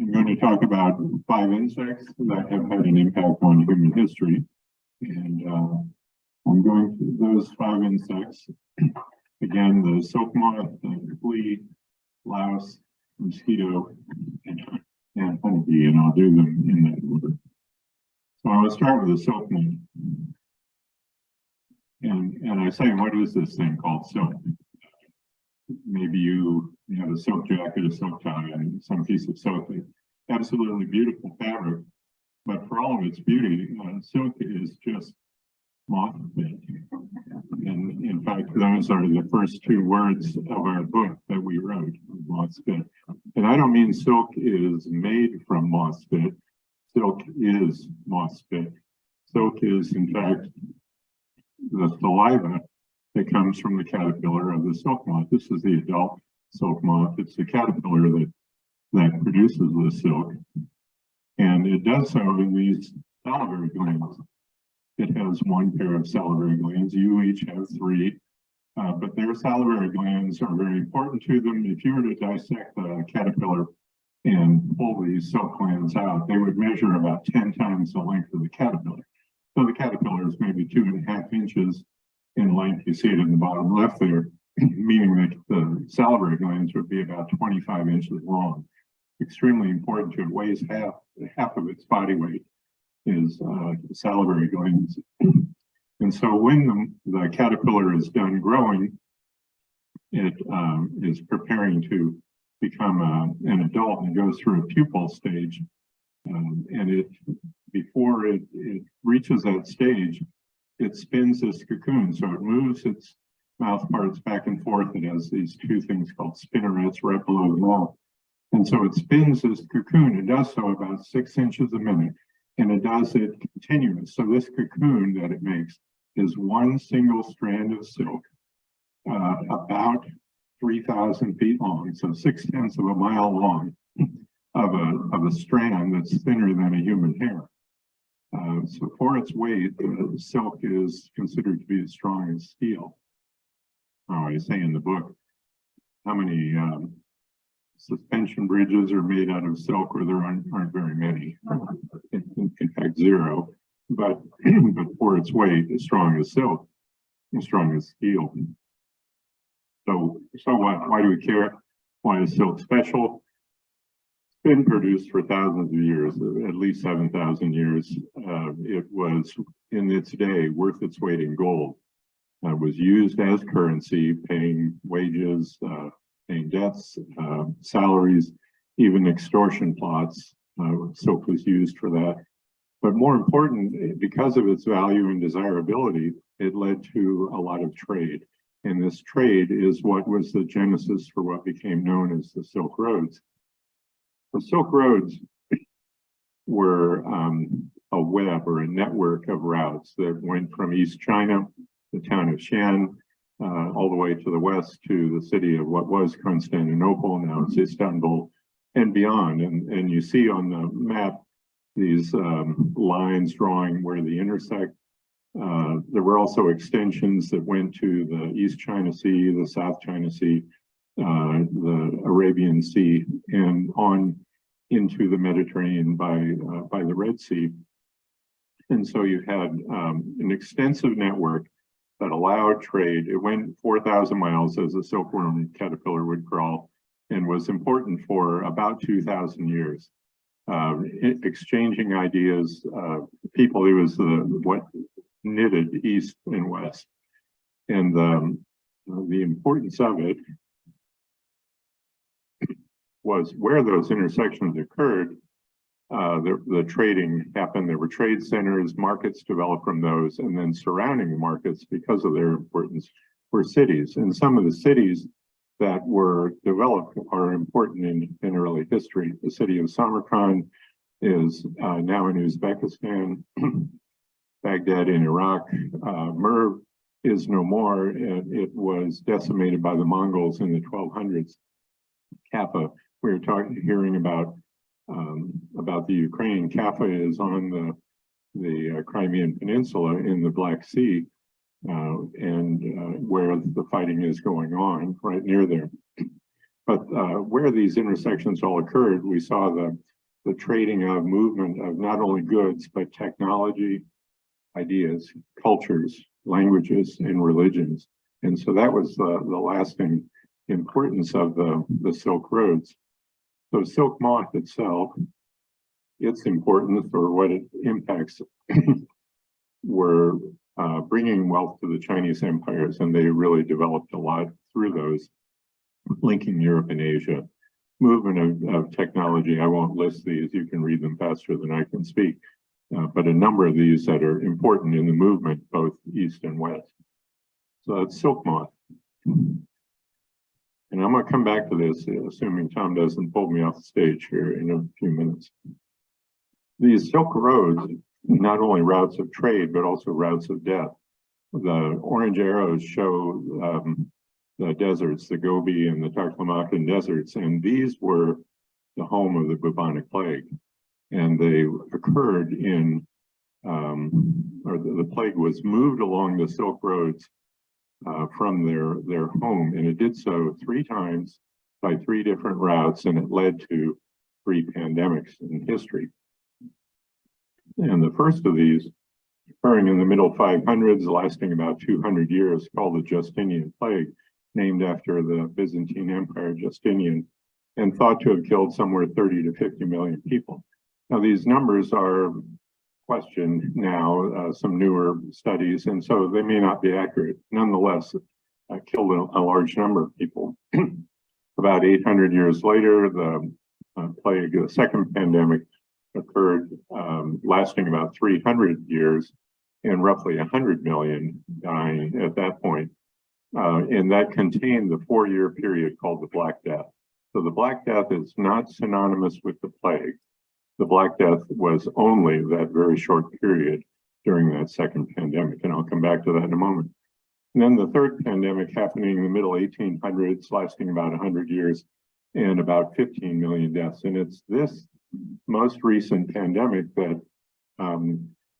I'm going to talk about 5 insects that have had an impact on human history. And I'm going to those 5 insects. Again, the silk moth, the flea, louse, mosquito, and honeybee, and I'll do them in that order. So I will start with the silk moth. And I say, what is this thing called silk? Maybe you have a silk jacket, a silk tie, and some piece of silk. Absolutely beautiful fabric, but for all of its beauty, silk is just moth bit. And in fact, those are the first 2 words of our book that we wrote, moth spit. And I don't mean silk is made from moth spit. Silk is moth spit. Silk is, in fact, the saliva that comes from the caterpillar of the silk moth. This is the adult silk moth. It's the caterpillar that produces the silk. And it does so in these salivary glands. It has 1 pair of salivary glands. You each have 3, but their salivary glands are very important to them. If you were to dissect the caterpillar and pull these silk glands out, they would measure about 10 times the length of the caterpillar. So the caterpillar is maybe 2.5 inches in length. You see it in the bottom left there, meaning that the salivary glands would be about 25 inches long. Extremely important to it. Weighs half of its body weight is the salivary glands. And so when the caterpillar is done growing, it is preparing to become an adult and goes through a pupal stage. And before it reaches that stage, it spins this cocoon. So it moves its mouth parts back and forth. It has these 2 things called spinnerets right below the mouth. And so it spins this cocoon. It does so about 6 inches a minute, and it does it continuous. So this cocoon that it makes is 1 single strand of silk, about 3,000 feet long, so 0.6 of a mile long, of a strand that's thinner than a human hair. So for its weight, the silk is considered to be as strong as steel. I say in the book how many suspension bridges are made out of silk, or there aren't very many. In fact, 0. But for its weight, as strong as silk, as strong as steel. So what? Why do we care? Why is silk special? It's been produced for thousands of years, at least 7,000 years. It was, in its day, worth its weight in gold. It was used as currency, paying wages, paying debts, salaries, even extortion plots. Silk was used for that. But more important, because of its value and desirability, it led to a lot of trade. And this trade is what was the genesis for what became known as the Silk Roads. The Silk Roads were a web or a network of routes that went from East China, the town of Shan, all the way to the west to the city of what was Constantinople, now it's Istanbul, and beyond. And you see on the map these lines drawing where they intersect. There were also extensions that went to the East China Sea, the South China Sea, the Arabian Sea, and on into the Mediterranean by the Red Sea. And so you had an extensive network that allowed trade. It went 4,000 miles as a silkworm caterpillar would crawl, and was important for about 2,000 years. Exchanging ideas, people, it was what knitted east and west. And the importance of it was where those intersections occurred, the trading happened. There were trade centers, markets developed from those, and then surrounding the markets, because of their importance, were cities. And some of the cities that were developed are important in early history. The city of Samarkand is now in Uzbekistan, Baghdad in Iraq. Merv is no more. It was decimated by the Mongols in the 1200s. Kaffa, we were hearing about the Ukraine. Kaffa is on the Crimean Peninsula in the Black Sea, and where the fighting is going on, right near there. But where these intersections all occurred, we saw the trading of movement of not only goods, but technology, ideas, cultures, languages, and religions. And so that was the lasting importance of the Silk Roads. So silk moth itself, its importance or what it impacts were bringing wealth to the Chinese empires, and they really developed a lot through those, linking Europe and Asia. Movement of technology, I won't list these, you can read them faster than I can speak, but a number of these that are important in the movement, both east and west. So that's silk moth. And I'm going to come back to this, assuming Tom doesn't pull me off the stage here in a few minutes. These Silk Roads, not only routes of trade, but also routes of death. The orange arrows show the deserts, the Gobi and the Taklamakan deserts, and these were the home of the bubonic plague. And they occurred in, or the plague was moved along the Silk Roads from their home, and it did so 3 times by 3 different routes, and it led to 3 pandemics in history. And the first of these, occurring in the middle 500s, lasting about 200 years, called the Justinian Plague, named after the Byzantine Empire Justinian, and thought to have killed somewhere 30 to 50 million people. Now, these numbers are questioned now, some newer studies, and so they may not be accurate. Nonetheless, killed a large number of people. About 800 years later, the plague, the second pandemic, occurred, lasting about 300 years, and roughly 100 million dying at that point. And that contained the 4-year period called the Black Death. So the Black Death is not synonymous with the plague. The Black Death was only that very short period during that second pandemic, and I'll come back to that in a moment. And then the third pandemic happening in the middle 1800s, lasting about 100 years, and about 15 million deaths. And it's this most recent pandemic that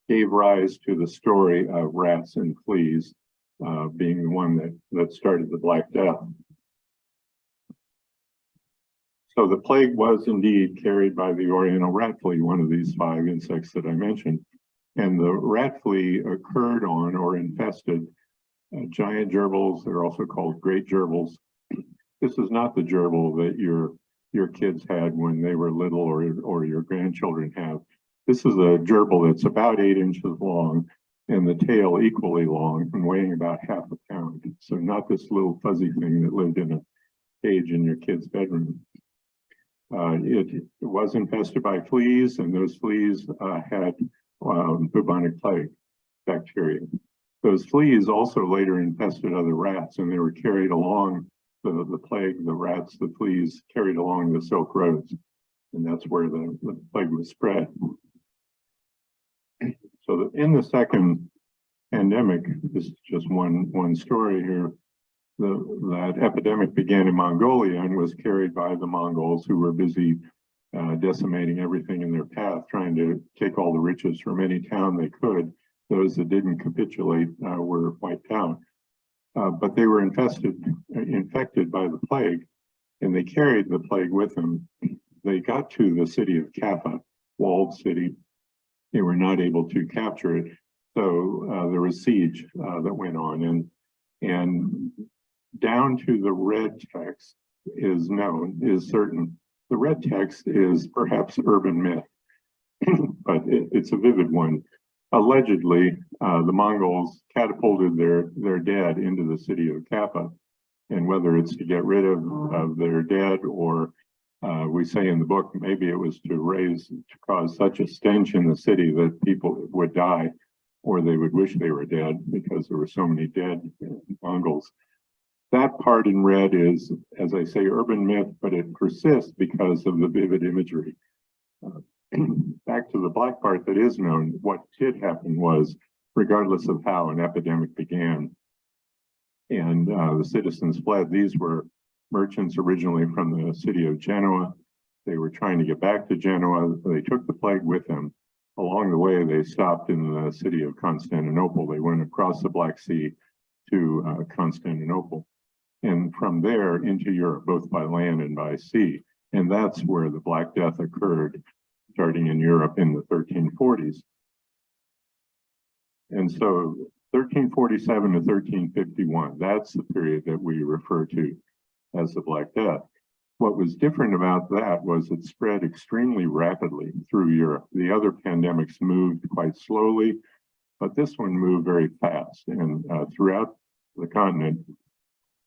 gave rise to the story of rats and fleas being the one that started the Black Death. So the plague was indeed carried by the Oriental rat flea, one of these 5 insects that I mentioned. And the rat flea occurred on or infested giant gerbils. They're also called great gerbils. This is not the gerbil that your kids had when they were little, or your grandchildren have. This is a gerbil that's about 8 inches long and the tail equally long and weighing about half a pound. So not this little fuzzy thing that lived in a cage in your kid's bedroom. It was infested by fleas, and those fleas had bubonic plague bacteria. Those fleas also later infested other rats, and they were carried along the plague, the rats, the fleas carried along the Silk Roads, and that's where the plague was spread. So in the second pandemic, this is just one story here. That epidemic began in Mongolia and was carried by the Mongols, who were busy decimating everything in their path, trying to take all the riches from any town they could. Those that didn't capitulate were wiped out. But they were infected by the plague, and they carried the plague with them. They got to the city of Kaffa, walled city. They were not able to capture it, so there was siege that went on, and down to the red text is certain. The red text is perhaps urban myth, but it's a vivid one. Allegedly, the Mongols catapulted their dead into the city of Kaffa, and whether it's to get rid of their dead, or we say in the book, maybe it was to cause such a stench in the city that people would die, or they would wish they were dead because there were so many dead Mongols. That part in red is, as I say, urban myth, but it persists because of the vivid imagery. Back to the black part that is known, what did happen was, regardless of how an epidemic began, and the citizens fled. These were merchants originally from the city of Genoa. They were trying to get back to Genoa. They took the plague with them. Along the way, they stopped in the city of Constantinople. They went across the Black Sea to Constantinople, and from there into Europe, both by land and by sea. And that's where the Black Death occurred. starting in Europe in the 1340s. And so 1347 to 1351, that's the period that we refer to as the Black Death. What was different about that was it spread extremely rapidly through Europe. The other pandemics moved quite slowly, but this one moved very fast. And throughout the continent,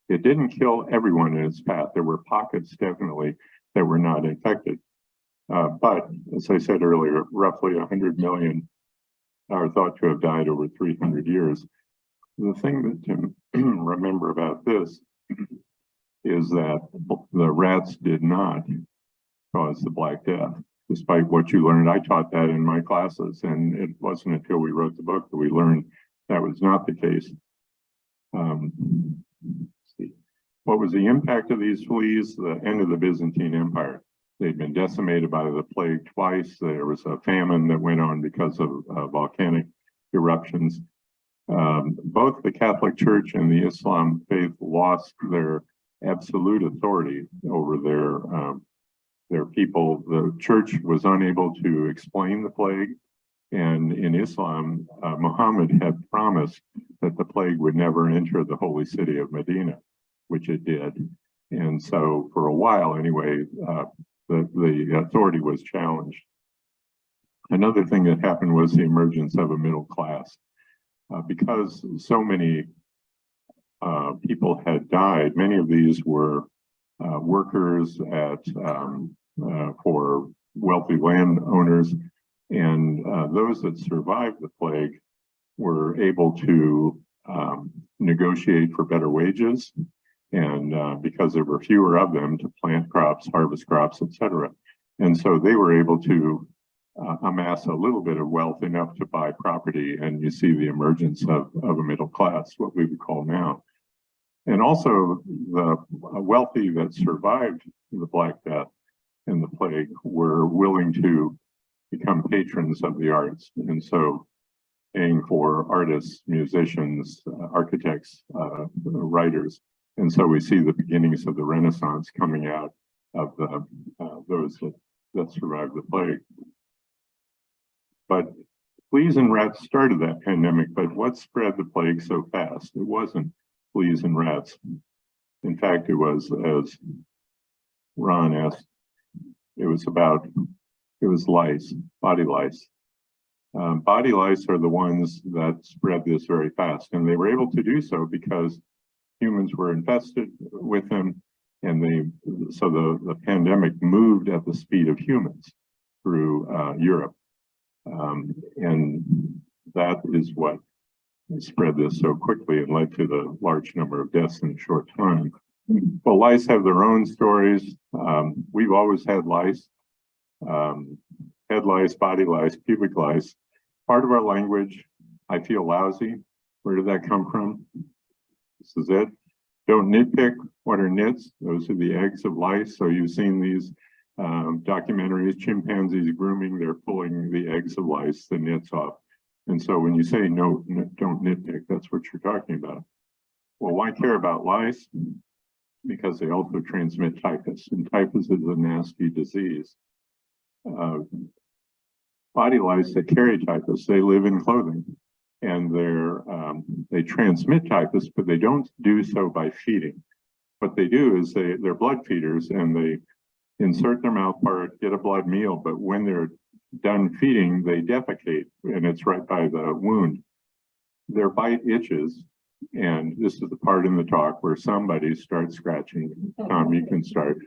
it didn't kill everyone in its path. There were pockets definitely that were not infected. But as I said earlier, roughly 100 million are thought to have died over 300 years. The thing that to remember about this is that the rats did not cause the Black Death, despite what you learned. I taught that in my classes, and it wasn't until we wrote the book that we learned that was not the case. Let's see. What was the impact of these fleas? The end of the Byzantine Empire. They'd been decimated by the plague twice. There was a famine that went on because of volcanic eruptions. Both the Catholic Church and the Islam faith lost their absolute authority over their people. The church was unable to explain the plague, and in Islam, Muhammad had promised that the plague would never enter the holy city of Medina, which it did. And so for a while anyway, the authority was challenged. Another thing that happened was the emergence of a middle class. Because so many people had died, many of these were workers for wealthy landowners, and those that survived the plague were able to negotiate for better wages, and because there were fewer of them, to plant crops, harvest crops, etc. And so they were able to amass a little bit of wealth enough to buy property, and you see the emergence of a middle class, what we would call now. And also the wealthy that survived the Black Death and the plague were willing to become patrons of the arts, and so paying for artists, musicians, architects, writers. And so we see the beginnings of the Renaissance coming out of those that survived the plague. But fleas and rats started that pandemic, but what spread the plague so fast? It wasn't fleas and rats. In fact, it was, as Ron asked, it was lice, body lice. Body lice are the ones that spread this very fast, and they were able to do so because humans were infested with them, and so the pandemic moved at the speed of humans through Europe. And that is what spread this so quickly and led to the large number of deaths in a short time. Well, lice have their own stories. We've always had lice, head lice, body lice, pubic lice. Part of our language, I feel lousy. Where did that come from? This is it. Don't nitpick. What are nits? Those are the eggs of lice. So you've seen these documentaries, chimpanzees grooming, they're pulling the eggs of lice, the nits off. And so when you say no, don't nitpick, that's what you're talking about. Well, why care about lice? Because they also transmit typhus, and typhus is a nasty disease. Body lice that carry typhus, they live in clothing, and they transmit typhus, but they don't do so by feeding. What they do is they're blood feeders, and they insert their mouth part, get a blood meal, but when they're done feeding, they defecate, and it's right by the wound. Their bite itches, and this is the part in the talk where somebody starts scratching. Tom, you can start.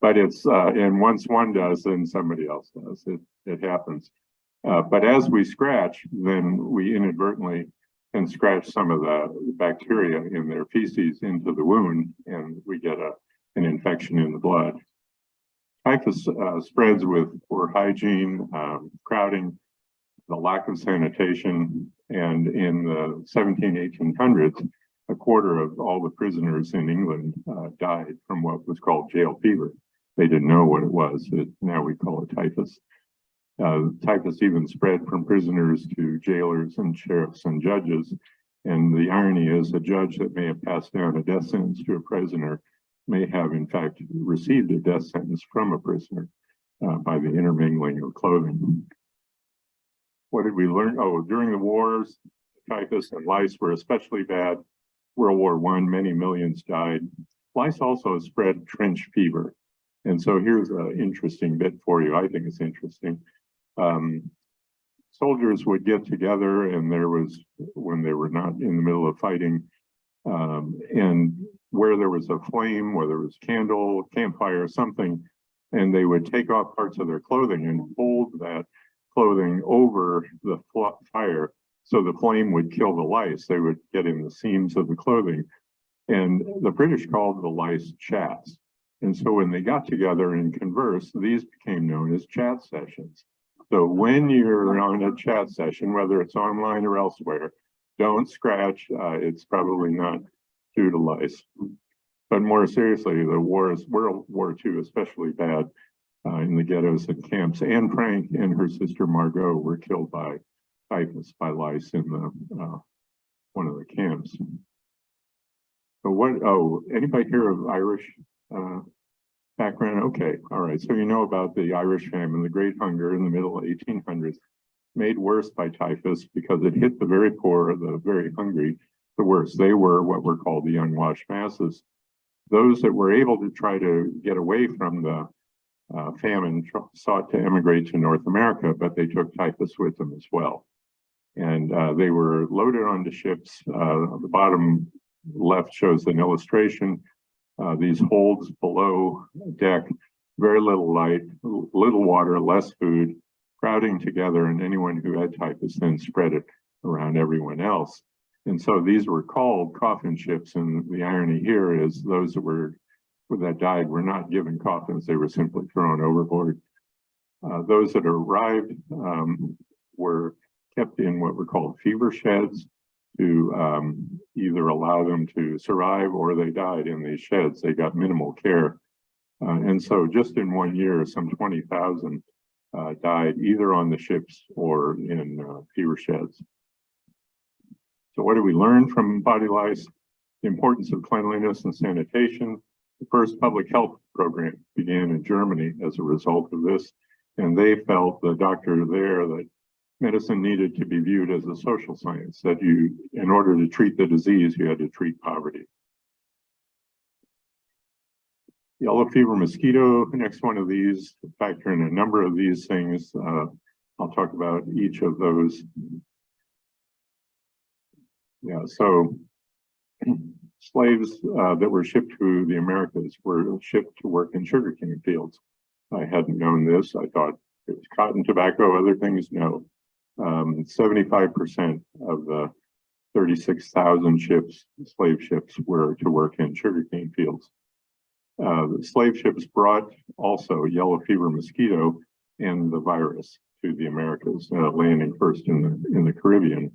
But it's, and once one does, then somebody else does. It happens. But as we scratch, then we inadvertently can scratch some of the bacteria in their feces into the wound, and we get an infection in the blood. Typhus spreads with poor hygiene, crowding, the lack of sanitation, and in the 1800s, a quarter of all the prisoners in England died from what was called jail fever. They didn't know what it was. Now we call it typhus. Typhus even spread from prisoners to jailers and sheriffs and judges. And the irony is a judge that may have passed down a death sentence to a prisoner may have in fact received a death sentence from a prisoner. by the intermingling of clothing. What did we learn? Oh, during the wars, typhus and lice were especially bad. World War I, many millions died. Lice also spread trench fever. And so here's an interesting bit for you. I think it's interesting. Soldiers would get together, and there was, when they were not in the middle of fighting, and where there was a flame, whether it was candle, campfire, something, and they would take off parts of their clothing and hold that clothing over the fire so the flame would kill the lice. They would get in the seams of the clothing. And the British called the lice chats. And so when they got together and conversed, these became known as chat sessions. So when you're on a chat session, whether it's online or elsewhere, don't scratch. It's probably not due to lice. But more seriously, the wars, World War II, especially bad in the ghettos and camps. Anne Frank and her sister Margot were killed by typhus, by lice in the one of the camps. So what? Oh, anybody hear of Irish background? Okay, all right. So you know about the Irish famine, the Great Hunger in the middle 1800s, made worse by typhus because it hit the very poor, the very hungry, the worst. They were what were called the unwashed masses. Those that were able to try to get away from the famine sought to emigrate to North America, but they took typhus with them as well. And they were loaded onto ships. The bottom left shows an illustration. These holds below deck, very little light, little water, less food, crowding together, and anyone who had typhus then spread it around everyone else. And so these were called coffin ships, and the irony here is those that died were not given coffins, they were simply thrown overboard. Those that arrived were kept in what were called fever sheds to either allow them to survive, or they died in these sheds. They got minimal care. And so just in 1 year, some 20,000 died either on the ships or in fever sheds. So what did we learn from body lice? The importance of cleanliness and sanitation. The first public health program began in Germany as a result of this. And they felt, the doctor there, that medicine needed to be viewed as a social science, that you, in order to treat the disease, you had to treat poverty. Yellow fever mosquito, the next one of these, factor in a number of these things. I'll talk about each of those. Yeah, so slaves that were shipped to the Americas were shipped to work in sugarcane fields. I hadn't known this. I thought it was cotton, tobacco, other things. No. 75% of the 36,000 ships, slave ships, were to work in sugarcane fields. The slave ships brought also yellow fever mosquito and the virus to the Americas, landing first in the Caribbean.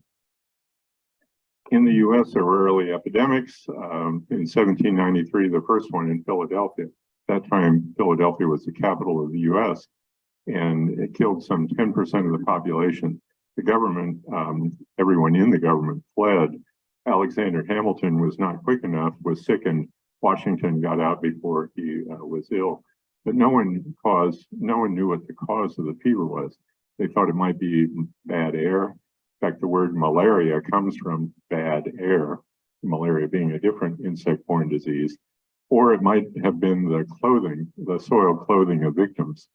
In the U.S., there were early epidemics. In 1793, the first one in Philadelphia. At that time, Philadelphia was the capital of the U.S., and it killed some 10% of the population. The government, everyone in the government fled. Alexander Hamilton was not quick enough, was sick, and Washington got out before he was ill. But no one knew what the cause of the fever was. They thought it might be bad air. In fact, the word malaria comes from bad air, malaria being a different insect-borne disease, or it might have been the clothing, the soiled clothing of victims.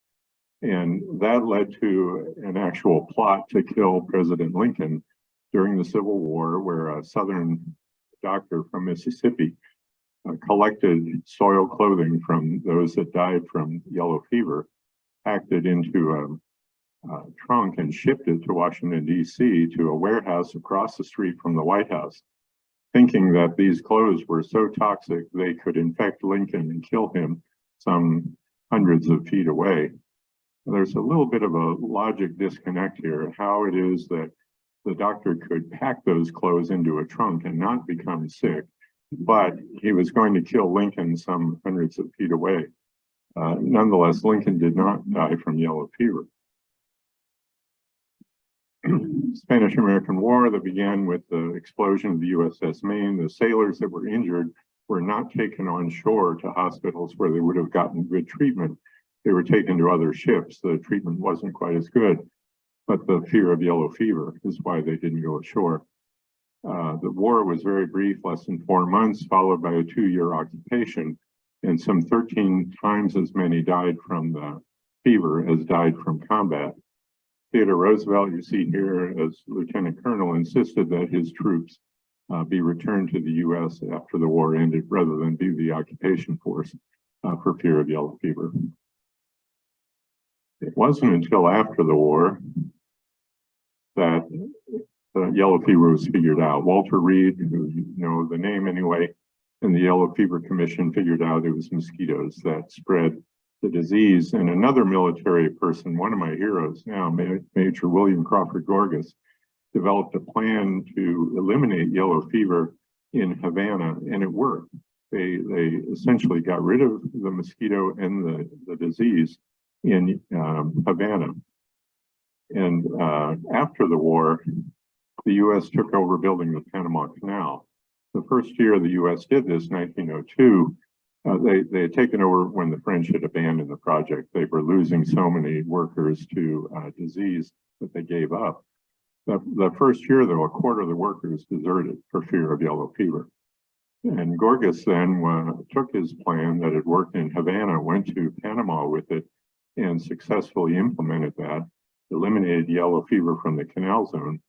And that led to an actual plot to kill President Lincoln during the Civil War, where a Southern doctor from Mississippi collected soiled clothing from those that died from yellow fever, packed it into a trunk and shipped it to Washington, D.C. to a warehouse across the street from the White House, thinking that these clothes were so toxic they could infect Lincoln and kill him some hundreds of feet away. There's a little bit of a logic disconnect here, how it is that the doctor could pack those clothes into a trunk and not become sick, but he was going to kill Lincoln some hundreds of feet away. Nonetheless, Lincoln did not die from yellow fever. Spanish-American War that began with the explosion of the USS Maine, the sailors that were injured were not taken on shore to hospitals where they would have gotten good treatment. they were taken to other ships. The treatment wasn't quite as good, but the fear of yellow fever is why they didn't go ashore. The war was very brief, less than 4 months, followed by a 2-year occupation, and some 13 times as many died from the fever as died from combat. Theodore Roosevelt, you see here as lieutenant colonel, insisted that his troops be returned to the U.S. after the war ended rather than be the occupation force for fear of yellow fever. It wasn't until after the war that yellow fever was figured out. Walter Reed, who you know the name anyway, and the Yellow Fever Commission figured out it was mosquitoes that spread the disease. And another military person, one of my heroes now, Major William Crawford Gorgas, developed a plan to eliminate yellow fever in Havana, and it worked. They essentially got rid of the mosquito and the disease in Havana. And after the war, the U.S. took over building the Panama Canal. The first year the U.S. did this, 1902, they had taken over when the French had abandoned the project. They were losing so many workers to disease that they gave up. The first year, though, a quarter of the workers deserted for fear of yellow fever. And Gorgas then took his plan that had worked in Havana, went to Panama with it, and successfully implemented that, eliminated yellow fever from the canal zone.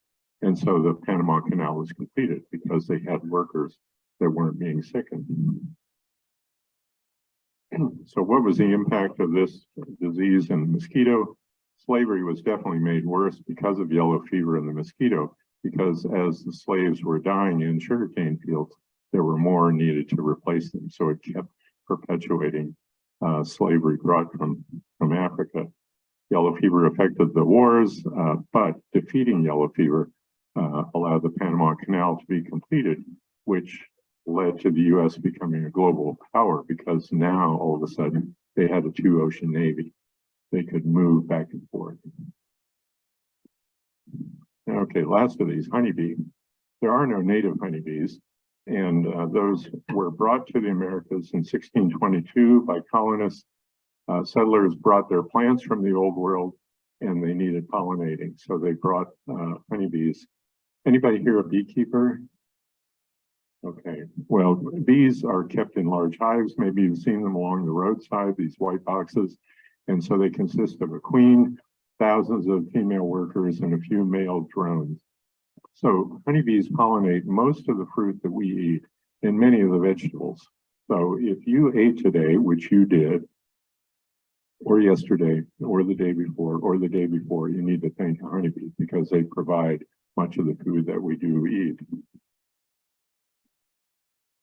And so the Panama Canal was completed because they had workers that weren't being sickened. So what was the impact of this disease and the mosquito? Slavery was definitely made worse because of yellow fever and the mosquito, because as the slaves were dying in sugarcane fields, there were more needed to replace them. So it kept perpetuating slavery brought from Africa. Yellow fever affected the wars, but defeating yellow fever allowed the Panama Canal to be completed, which led to the U.S. becoming a global power, because now all of a sudden they had a 2-ocean navy. They could move back and forth. Okay, last of these, honeybee. There are no native honeybees, and those were brought to the Americas in 1622 by colonists. Settlers brought their plants from the old world, and they needed pollinating, so they brought honeybees. Anybody here a beekeeper? Okay, well, bees are kept in large hives. Maybe you've seen them along the roadside, these white boxes. And so they consist of a queen, thousands of female workers, and a few male drones. So honeybees pollinate most of the fruit that we eat and many of the vegetables. So if you ate today, which you did, or yesterday, or the day before, you need to thank the honeybees because they provide much of the food that we do eat.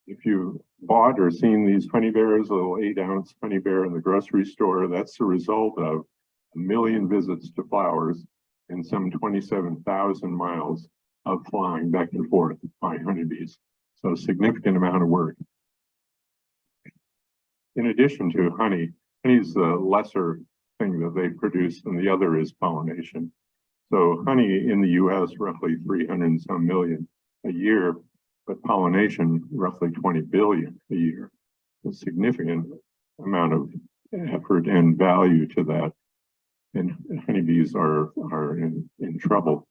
If you bought or seen these honey bears, a little 8-ounce honey bear in the grocery store, that's the result of 1 million visits to flowers and some 27,000 miles of flying back and forth by honeybees. So a significant amount of work. In addition to honey is the lesser thing that they produce, and the other is pollination. So honey in the US, roughly 300 and some million a year, but pollination, roughly 20 billion a year. A significant amount of effort and value to that. And honeybees are in trouble.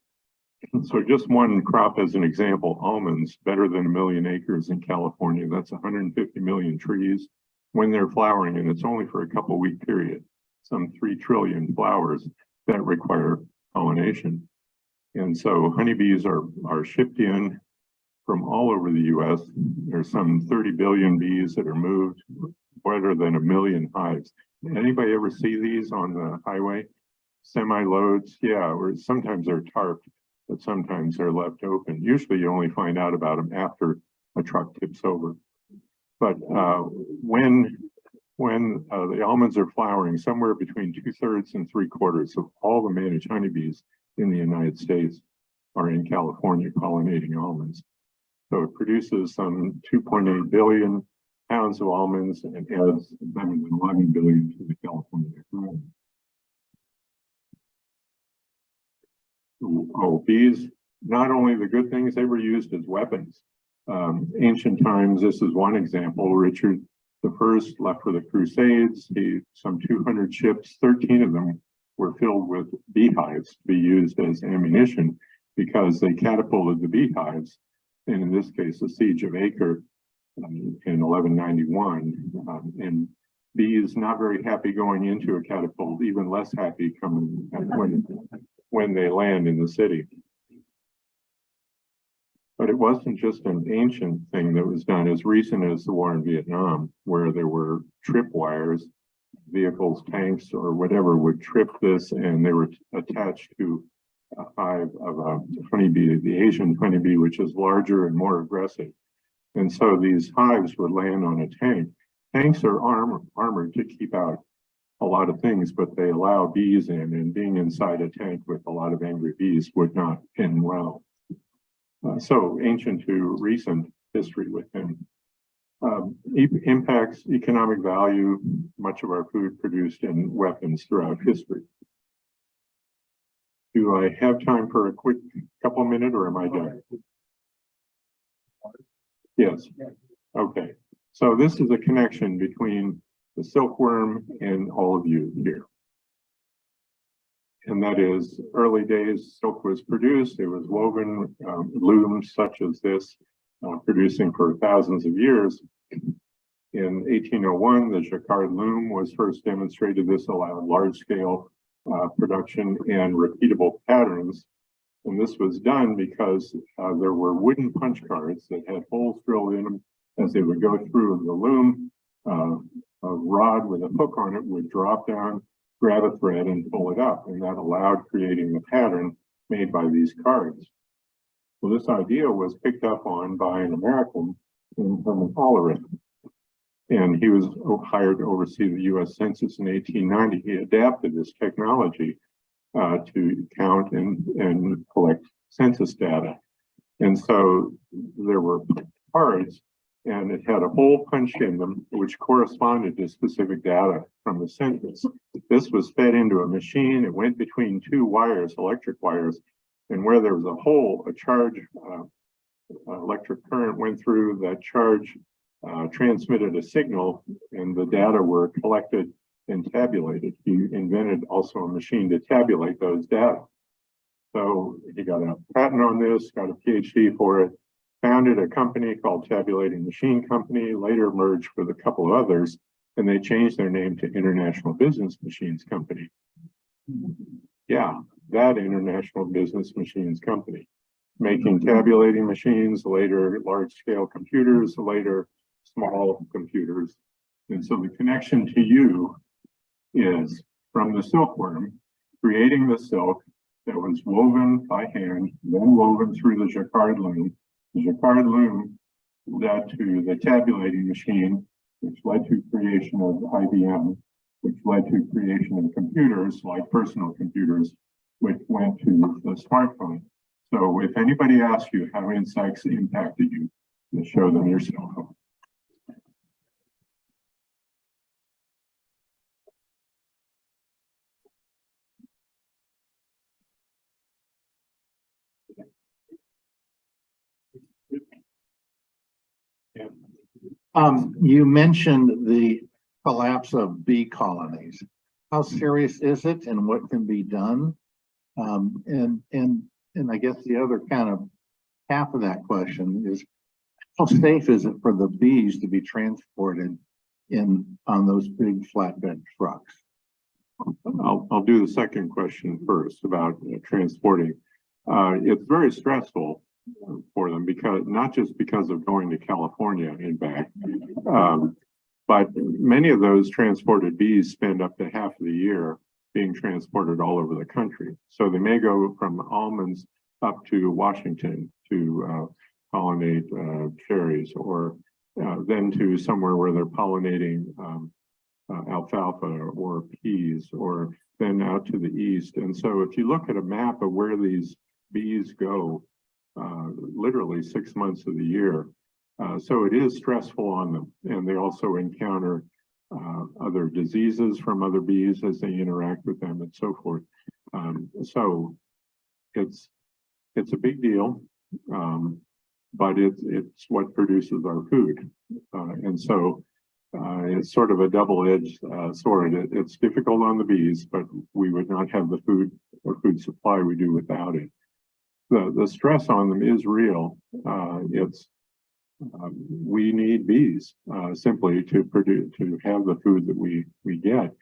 So just one crop as an example, almonds, better than 1 million acres in California. That's 150 million trees when they're flowering, and it's only for a couple week period. Some 3 trillion flowers that require pollination. And so honeybees are shipped in from all over the US. There's some 30 billion bees that are moved, better than 1 million hives. Anybody ever see these on the highway? Semi-loads, yeah, or sometimes they're tarped, but sometimes they're left open. Usually you only find out about them after a truck tips over. But when the almonds are flowering, somewhere between 2/3 and 3/4 of all the managed honeybees in the United States are in California pollinating almonds. So it produces some 2.8 billion pounds of almonds and adds better than 11 billion to the California economy. Oh, bees, not only the good things, they were used as weapons. Ancient times, this is one example. Richard The first left for the Crusades. Some 200 ships, 13 of them were filled with beehives to be used as ammunition because they catapulted the beehives, and in this case, the siege of Acre in 1191. And bees not very happy going into a catapult, even less happy coming when they land in the city. But it wasn't just an ancient thing that was done as recent as the war in Vietnam, where there were tripwires, vehicles, tanks, or whatever would trip this, and they were attached to a hive of a honeybee, the Asian honeybee, which is larger and more aggressive. And so these hives would land on a tank. Tanks are armored to keep out a lot of things, but they allow bees in, and being inside a tank with a lot of angry bees would not end well. So ancient to recent history with him. Impacts economic value, much of our food produced in weapons throughout history. Do I have time for a quick couple minutes, or am I done? Yes. Okay. So this is a connection between the silkworm and all of you here. And that is, early days, silk was produced. It was woven, looms such as this, producing for thousands of years. In 1801, the jacquard loom was first demonstrated. This allowed large-scale production and repeatable patterns. And this was done because there were wooden punch cards that had holes drilled in them. As they would go through the loom, a rod with a hook on it would drop down, grab a thread, and pull it up. And that allowed creating the pattern made by these cards. Well, this idea was picked up on by an American named Herman Hollerith. And he was hired to oversee the US Census in 1890. He adapted this technology to count and collect census data. And so there were cards, and it had a hole punched in them, which corresponded to specific data from the census. This was fed into a machine. It went between two wires, electric wires, and where there was a hole, a charge, electric current went through. That charge transmitted a signal, and the data were collected and tabulated. He invented also a machine to tabulate those data. So he got a patent on this, got a PhD for it, founded a company called Tabulating Machine Company, later merged with a couple of others, and they changed their name to International Business Machines Company. Yeah, that International Business Machines Company, making tabulating machines, later large-scale computers, later small computers. And so the connection to you is from the silkworm, creating the silk that was woven by hand, then woven through the jacquard loom. The jacquard loom led to the tabulating machine, which led to creation of IBM, which led to creation of computers like personal computers, which went to the smartphone. So if anybody asks you how insects impacted you, you show them your cell phone. You mentioned the collapse of bee colonies. How serious is it, and what can be done? And I guess the other kind of half of that question is, how safe is it for the bees to be transported on those big flatbed trucks? I'll do the second question first about transporting. It's very stressful for them, because not just because of going to California and back, but many of those transported bees spend up to half of the year being transported all over the country. So they may go from almonds up to Washington to pollinate cherries, or then to somewhere where they're pollinating alfalfa or peas, or then out to the east. And so if you look at a map of where these bees go, literally 6 months of the year. So it is stressful on them, and they also encounter other diseases from other bees as they interact with them and so forth. So it's a big deal, but it's what produces our food. And so it's sort of a double-edged sword. It's difficult on the bees, but we would not have the food or food supply we do without it. The stress on them is real. We need bees simply to produce, to have the food that we get.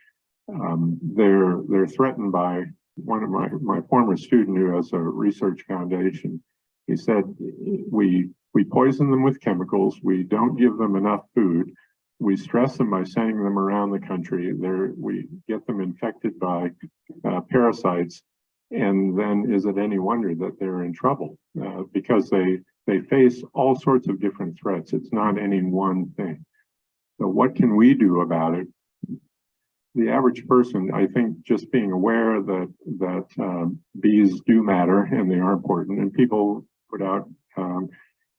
They're threatened by one of my former student who has a research foundation. He said we poison them with chemicals. We don't give them enough food. We stress them by sending them around the country. We get them infected by parasites, and then is it any wonder that they're in trouble because they face all sorts of different threats. It's not any one thing. So what can we do about it? The average person, I think, just being aware that bees do matter and they are important, and people put out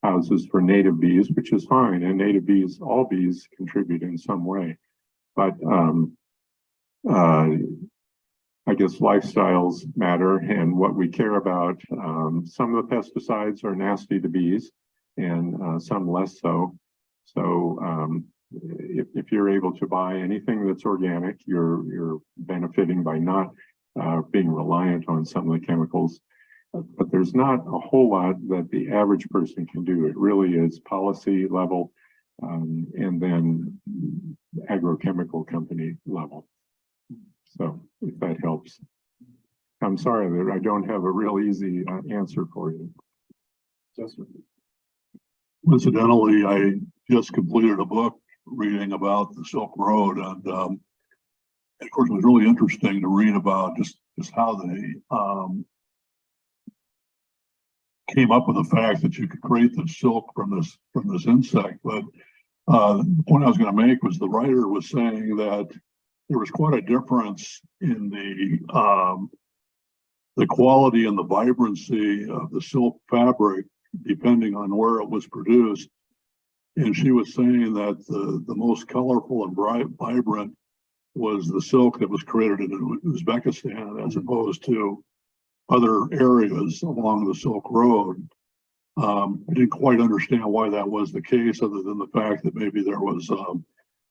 houses for native bees, which is fine. And native bees, all bees contribute in some way. But I guess lifestyles matter and what we care about. Some of the pesticides are nasty to bees and some less so. So if you're able to buy anything that's organic, you're benefiting by not being reliant on some of the chemicals. But there's not a whole lot that the average person can do. It really is policy level and then agrochemical company level. So if that helps. I'm sorry that I don't have a real easy answer for you. Incidentally, I just completed a book reading about the Silk Road, and of course it was really interesting to read about just how they came up with the fact that you could create the silk from this insect. But the point I was going to make was the writer was saying that there was quite a difference in the quality and the vibrancy of the silk fabric depending on where it was produced. And she was saying that the most colorful and bright, vibrant was the silk that was created in Uzbekistan as opposed to other areas along the Silk Road. I didn't quite understand why that was the case, other than the fact that maybe there was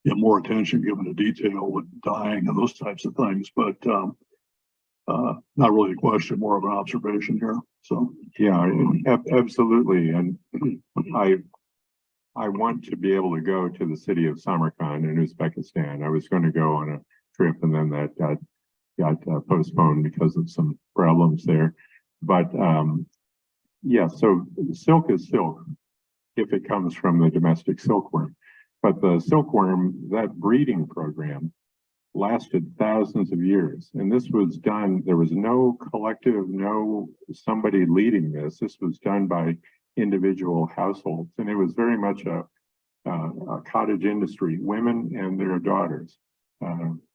more attention given to detail with dyeing and those types of things. But not really a question, more of an observation here. So yeah, absolutely. And I want to be able to go to the city of Samarkand in Uzbekistan. I was going to go on a trip, and then that got postponed because of some problems there. But yeah, so silk is silk if it comes from the domestic silkworm. But the silkworm, that breeding program lasted thousands of years. And this was done, there was no collective, no somebody leading this. This was done by individual households. And it was very much a cottage industry. Women and their daughters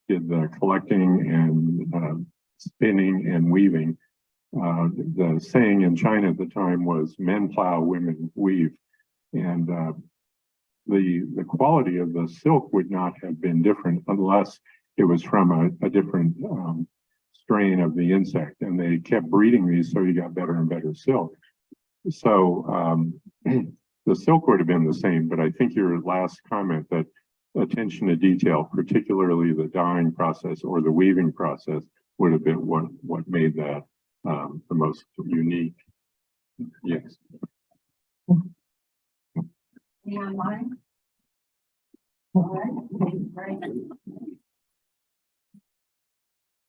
did the collecting and spinning and weaving. The saying in China at the time was men plow, women weave. And the quality of the silk would not have been different unless it was from a different strain of the insect. And they kept breeding these so you got better and better silk. So the silk would have been the same, but I think your last comment that attention to detail, particularly the dyeing process or the weaving process, would have been what made that the most unique. Yes. Online? All right. Very good.